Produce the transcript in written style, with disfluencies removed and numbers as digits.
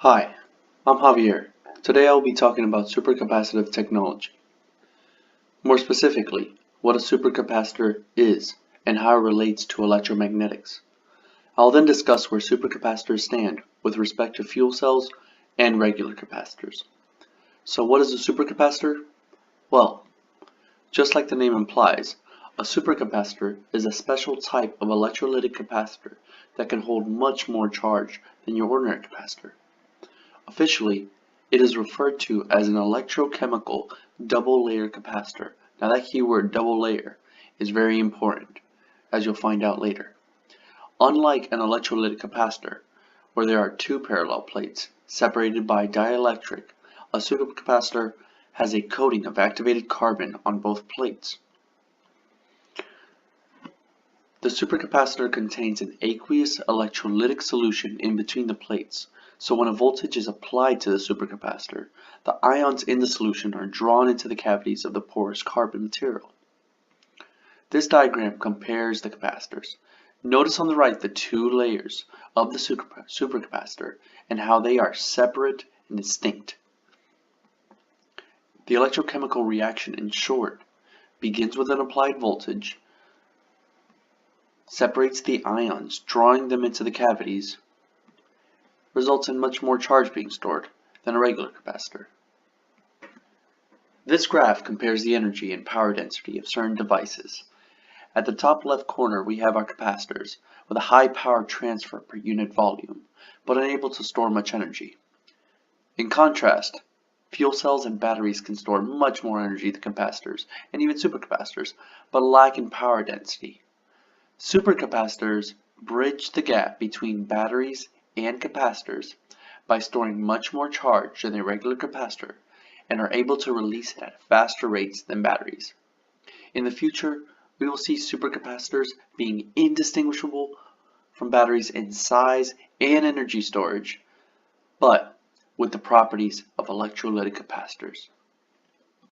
Hi, I'm Javier. Today I will be talking about supercapacitive technology. More specifically, what a supercapacitor is and how it relates to electromagnetics. I'll then discuss where supercapacitors stand with respect to fuel cells and regular capacitors. So what is a supercapacitor? Well, just like the name implies, a supercapacitor is a special type of electrolytic capacitor that can hold much more charge than your ordinary capacitor. Officially, it is referred to as an electrochemical double-layer capacitor. Now that keyword double layer is very important, as you'll find out later. Unlike an electrolytic capacitor, where there are two parallel plates separated by dielectric, a supercapacitor has a coating of activated carbon on both plates. The supercapacitor contains an aqueous electrolytic solution in between the plates, so when a voltage is applied to the supercapacitor, the ions in the solution are drawn into the cavities of the porous carbon material. This diagram compares the capacitors. Notice on the right the two layers of the supercapacitor and how they are separate and distinct. The electrochemical reaction, in short, begins with an applied voltage, separates the ions, drawing them into the cavities, results in much more charge being stored than a regular capacitor. This graph compares the energy and power density of certain devices. At the top left corner we have our capacitors with a high power transfer per unit volume, but unable to store much energy. In contrast, fuel cells and batteries can store much more energy than capacitors and even supercapacitors, but lack in power density. Supercapacitors bridge the gap between batteries and capacitors by storing much more charge than a regular capacitor and are able to release it at faster rates than batteries. In the future, we will see supercapacitors being indistinguishable from batteries in size and energy storage, but with the properties of electrolytic capacitors.